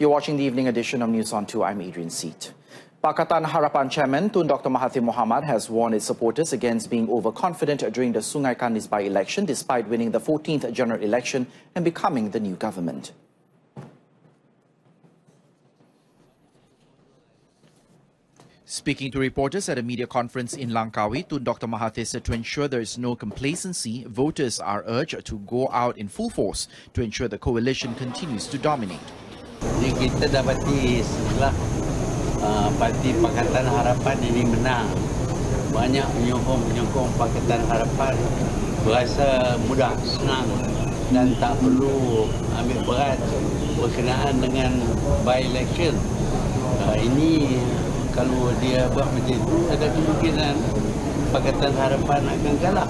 You're watching the evening edition of News on 2. I'm Adrian Seat. Pakatan Harapan Chairman Tun Dr. Mahathir Mohamad has warned its supporters against being overconfident during the Sungai Kandis by-election despite winning the 14th general election and becoming the new government. Speaking to reporters at a media conference in Langkawi, Tun Dr. Mahathir said to ensure there is no complacency, voters are urged to go out in full force to ensure the coalition continues to dominate. Kita dapati setelah parti Pakatan Harapan ini menang, banyak penyokong Pakatan Harapan berasa mudah, senang dan tak perlu ambil berat berkenaan dengan by-election. Ini kalau dia buat macam itu, ada kemungkinan Pakatan Harapan akan kalah.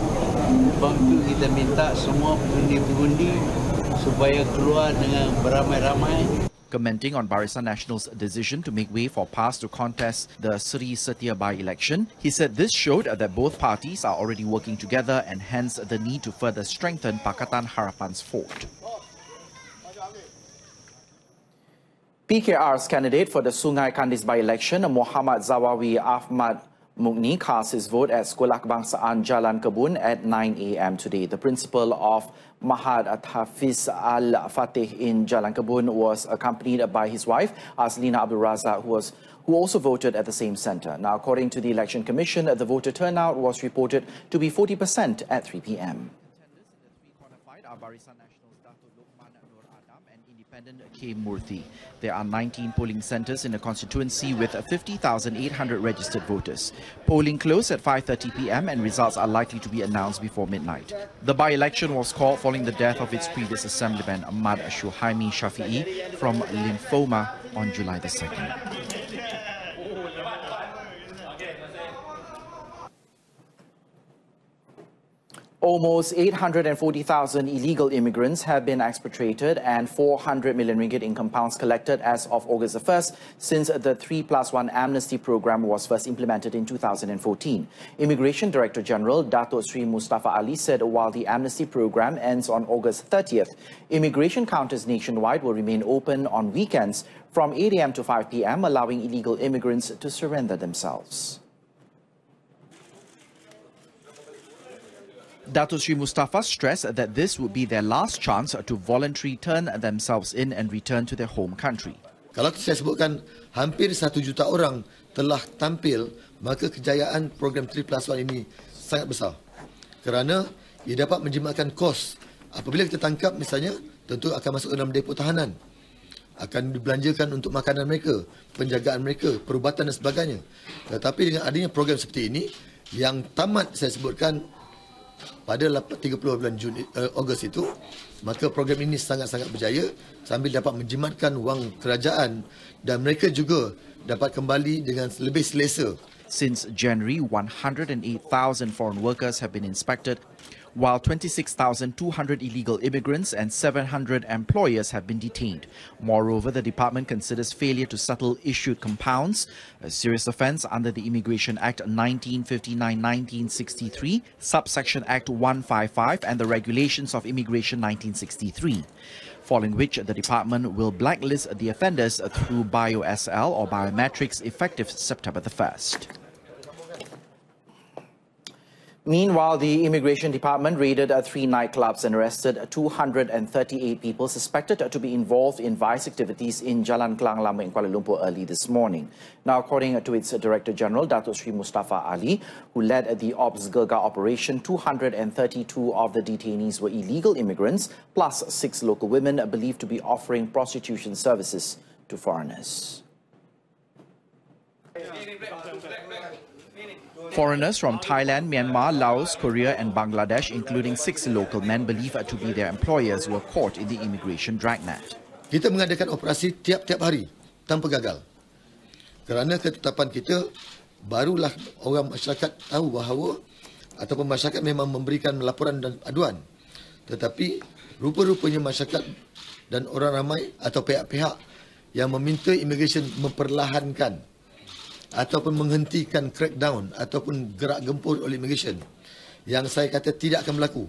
Sebab itu kita minta semua pengundi-pengundi supaya keluar dengan beramai-ramai. Commenting on Barisan Nasional's decision to make way for PAS to contest the Sri Setia by-election, he said this showed that both parties are already working together and hence the need to further strengthen Pakatan Harapan's fort. PKR's candidate for the Sungai Kandis by-election, Muhammad Zawawi Ahmad Mugni, cast his vote at Sekolah Kebangsaan Jalan Kebun at 9 a.m. today. The principal of Mahad Hafiz Al-Fatih in Jalan Kebun was accompanied by his wife, Aslina Abdul Razak, who also voted at the same centre. Now, according to the Election Commission, the voter turnout was reported to be 40% at 3 p.m. Independent K. Murthy. There are 19 polling centres in the constituency with 50,800 registered voters. Polling closed at 5:30 p.m. and results are likely to be announced before midnight. The by-election was called following the death of its previous assemblyman Ahmad Shuhaimi Shafi'i from lymphoma on July the 2nd. Almost 840,000 illegal immigrants have been expatriated and 400 million ringgit in compounds collected as of August the 1st since the 3+1 amnesty program was first implemented in 2014. Immigration Director General Dato Sri Mustafa Ali said while the amnesty program ends on August 30th, immigration counters nationwide will remain open on weekends from 8 a.m. to 5 p.m., allowing illegal immigrants to surrender themselves. Dato Sri Mustafa stressed that this would be their last chance to voluntarily turn themselves in and return to their home country. Kalau saya sebutkan hampir 1 juta orang telah tampil, maka kejayaan program 3+1 ini sangat besar. Kerana ia dapat menjimatkan kos. Apabila kita tangkap misalnya, tentu akan masuk dalam depo tahanan. Akan dibelanjakan untuk makanan mereka, penjagaan mereka, perubatan dan sebagainya. Tetapi dengan adanya program seperti ini, yang tamat saya sebutkan pada 30 bulan Ogos itu, maka program ini sangat-sangat berjaya sambil dapat menjimatkan wang kerajaan dan mereka juga dapat kembali dengan lebih selesa. Since January, 108,000 foreign workers have been inspected, while 26,200 illegal immigrants and 700 employers have been detained. Moreover, the department considers failure to settle issued compounds a serious offence under the Immigration Act 1959-1963, Subsection Act 155 and the Regulations of Immigration 1963. Following which, the department will blacklist the offenders through BioSL or biometrics effective September the 1st. Meanwhile, the Immigration Department raided 3 nightclubs and arrested 238 people suspected to be involved in vice activities in Jalan Klang Lama in Kuala Lumpur early this morning. Now, according to its Director General, Dato Sri Mustafa Ali, who led the Ops Gerga operation, 232 of the detainees were illegal immigrants, plus 6 local women believed to be offering prostitution services to foreigners. Foreigners from Thailand, Myanmar, Laos, Korea and Bangladesh, including 6 local men believed to be their employers, were caught in the immigration dragnet. Kita mengadakan operasi tiap-tiap hari tanpa gagal. Kerana ketetapan kita, barulah orang masyarakat tahu bahawa ataupun masyarakat memang memberikan laporan dan aduan. Tetapi rupa-rupanya masyarakat dan orang ramai atau pihak-pihak yang meminta immigration memperlahankan ataupun menghentikan crackdown ataupun gerak gempur oleh immigration yang saya kata tidak akan berlaku.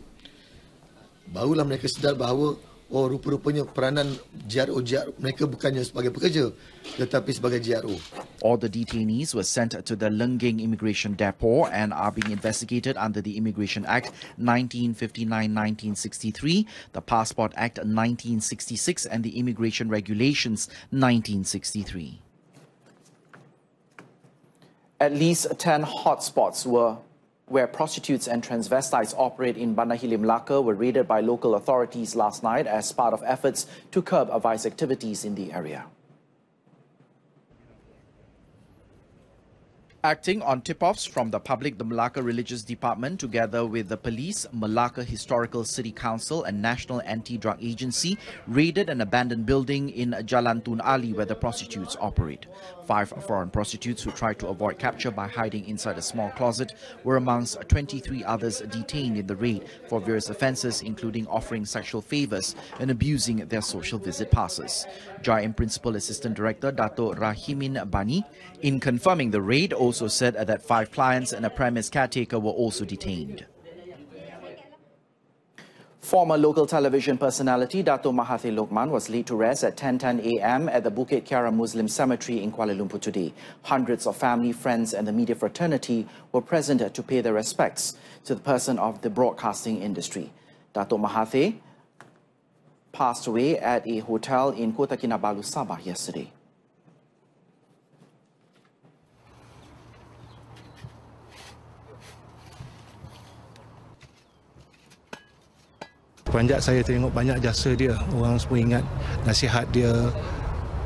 Barulah mereka sedar bahawa oh rupa-rupanya peranan GRO mereka bukannya sebagai pekerja tetapi sebagai GRO. All the detainees were sent to the Lengging Immigration Depot and are being investigated under the Immigration Act 1959-1963, the Passport Act 1966 and the Immigration Regulations 1963. At least 10 hotspots where prostitutes and transvestites operate in Bandar Hilir, Melaka were raided by local authorities last night as part of efforts to curb vice activities in the area. Acting on tip-offs from the public, the Melaka Religious Department, together with the police, Melaka Historical City Council and National Anti-Drug Agency, raided an abandoned building in Jalan Tun Ali where the prostitutes operate. 5 foreign prostitutes who tried to avoid capture by hiding inside a small closet were amongst 23 others detained in the raid for various offences, including offering sexual favours and abusing their social visit passes. JIM Principal Assistant Director Dato' Rahimin Bani, in confirming the raid, also said that 5 clients and a premise caretaker were also detained. Former local television personality Dato' Mahathir Lokman was laid to rest at 10:10 a.m. at the Bukit Kiara Muslim Cemetery in Kuala Lumpur today. Hundreds of family, friends and the media fraternity were present to pay their respects to the person of the broadcasting industry. Dato' Mahathir passed away at a hotel in Kota Kinabalu, Sabah yesterday. Sepanjang saya tengok banyak jasa dia, orang semua ingat nasihat dia.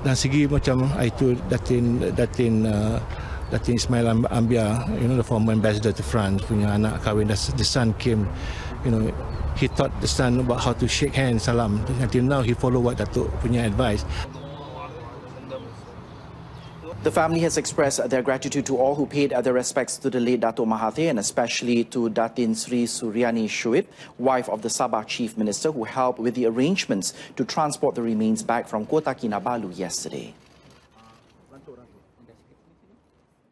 Dan segi macam itu Datin Ismail Ambia, the former ambassador to France, punya anak kahwin, the son came, he taught the son about how to shake hands, salam. Until now he follow what Datuk punya advice. The family has expressed their gratitude to all who paid their respects to the late Dato' Mahathir, and especially to Datin Sri Suryani Shuib, wife of the Sabah Chief Minister, who helped with the arrangements to transport the remains back from Kota Kinabalu yesterday.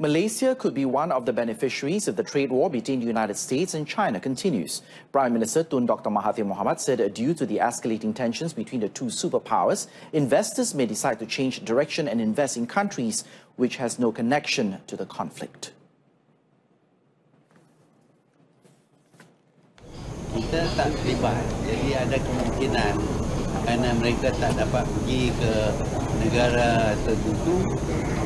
Malaysia could be one of the beneficiaries if the trade war between the United States and China continues. Prime Minister Tun Dr. Mahathir Mohamad said due to the escalating tensions between the two superpowers, investors may decide to change direction and invest in countries which has no connection to the conflict. Kita tak terlibat, jadi ada kemungkinan kerana mereka tak dapat pergi ke negara tertentu,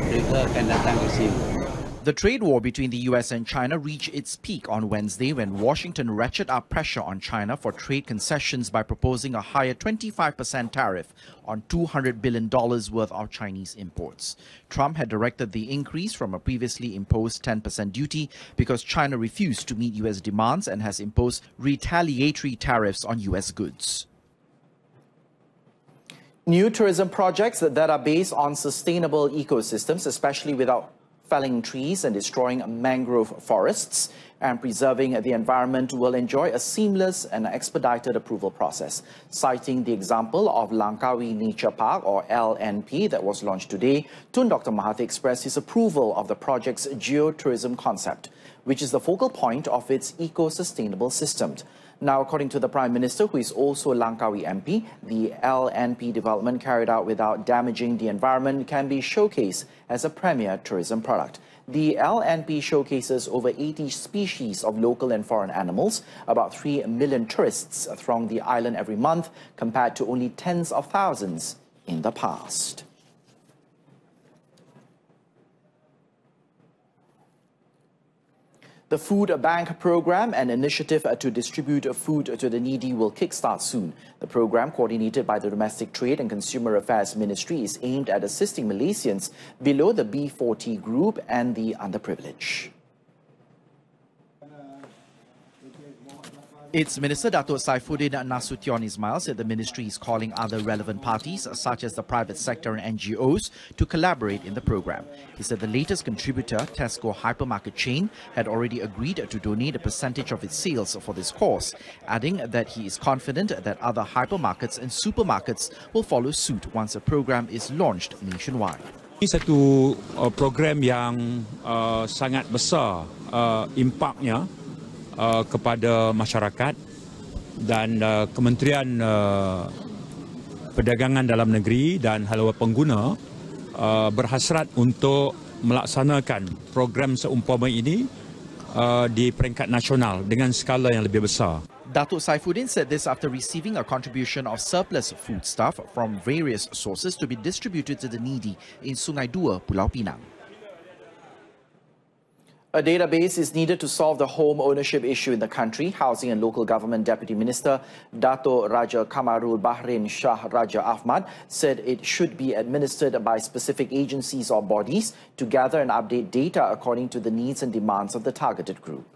mereka akan datang ke sini. The trade war between the US and China reached its peak on Wednesday when Washington ratcheted up pressure on China for trade concessions by proposing a higher 25% tariff on $200 billion worth of Chinese imports. Trump had directed the increase from a previously imposed 10% duty because China refused to meet US demands and has imposed retaliatory tariffs on US goods. New tourism projects that are based on sustainable ecosystems, especially without felling trees and destroying mangrove forests and preserving the environment, will enjoy a seamless and expedited approval process. Citing the example of Langkawi Nature Park, or LNP, that was launched today, Tun Dr. Mahathir expressed his approval of the project's geotourism concept, which is the focal point of its eco-sustainable system. Now, according to the Prime Minister, who is also Langkawi MP, the LNP development carried out without damaging the environment can be showcased as a premier tourism product. The LNP showcases over 80 species of local and foreign animals. About 3 million tourists throng the island every month, compared to only tens of thousands in the past. The Food Bank program, an initiative to distribute food to the needy, will kickstart soon. The program, coordinated by the Domestic Trade and Consumer Affairs Ministry, is aimed at assisting Malaysians below the B40 group and the underprivileged. Its Minister Dato' Saifuddin Nasution Ismail said the ministry is calling other relevant parties, such as the private sector and NGOs, to collaborate in the program. He said the latest contributor, Tesco hypermarket chain, had already agreed to donate a percentage of its sales for this cause, adding that he is confident that other hypermarkets and supermarkets will follow suit once the program is launched nationwide. Ini satu program yang sangat besar impaknya kepada masyarakat, dan Kementerian Perdagangan Dalam Negeri dan haluan pengguna berhasrat untuk melaksanakan program seumpama ini di peringkat nasional dengan skala yang lebih besar. Datuk Saifuddin said this after receiving a contribution of surplus foodstuff from various sources to be distributed to the needy in Sungai Dua, Pulau Pinang. A database is needed to solve the home ownership issue in the country. Housing and Local Government Deputy Minister Dato' Raja Kamarul Bahrain Shah Raja Ahmad said it should be administered by specific agencies or bodies to gather and update data according to the needs and demands of the targeted group.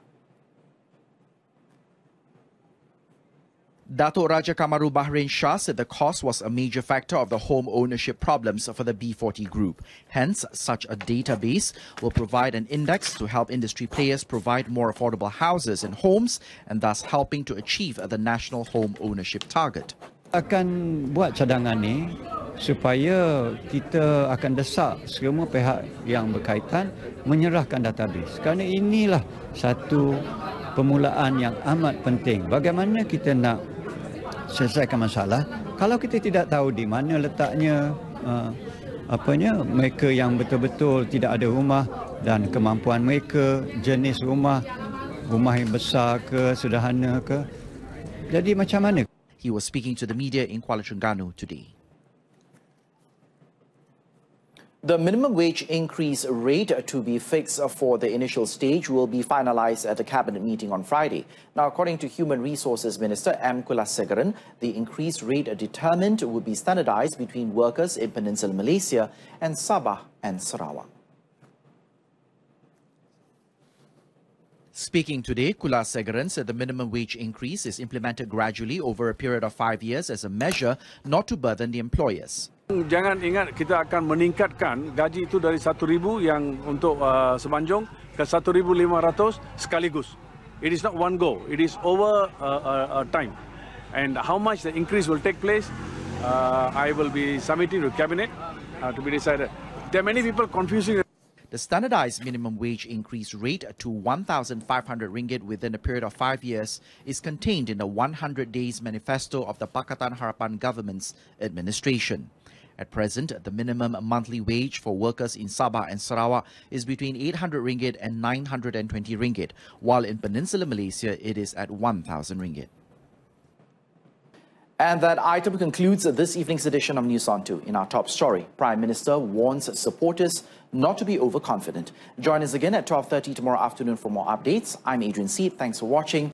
Dato' Raja Kamarul Bahrain Shah said the cost was a major factor of the home ownership problems for the B40 group. Hence, such a database will provide an index to help industry players provide more affordable houses and homes and thus helping to achieve the national home ownership target. Akan buat cadangan ni supaya kita akan desak semua pihak yang berkaitan menyerahkan database. Kerana inilah satu permulaan yang amat penting. Bagaimana kita nak selesaikan masalah kalau kita tidak tahu di mana letaknya mereka yang betul-betul tidak ada rumah dan kemampuan mereka, jenis rumah yang besar ke, sederhana ke. Jadi macam mana? He was speaking to the media in Kuala Terengganu today. The minimum wage increase rate to be fixed for the initial stage will be finalized at the cabinet meeting on Friday. Now, according to Human Resources Minister M. Kulasegaran, the increased rate determined will be standardized between workers in Peninsular Malaysia and Sabah and Sarawak. Speaking today, Kulasegaran said the minimum wage increase is implemented gradually over a period of 5 years as a measure not to burden the employers. Jangan ingat kita akan meningkatkan gaji itu dari 1,000 yang untuk sebanjong ke 1,500 sekaligus. It is not one go. It is over a time. And how much the increase will take place, I will be submitting to cabinet to be decided. There are many people confusing. The standardized minimum wage increase rate to 1,500 ringgit within a period of 5 years is contained in the 100 Days Manifesto of the Pakatan Harapan government's administration. At present, the minimum monthly wage for workers in Sabah and Sarawak is between 800 ringgit and 920 ringgit, while in Peninsular Malaysia it is at 1,000 ringgit. And that item concludes this evening's edition of News on 2. In our top story, Prime Minister warns supporters not to be overconfident. Join us again at 12:30 tomorrow afternoon for more updates. I'm Adrian Seed. Thanks for watching.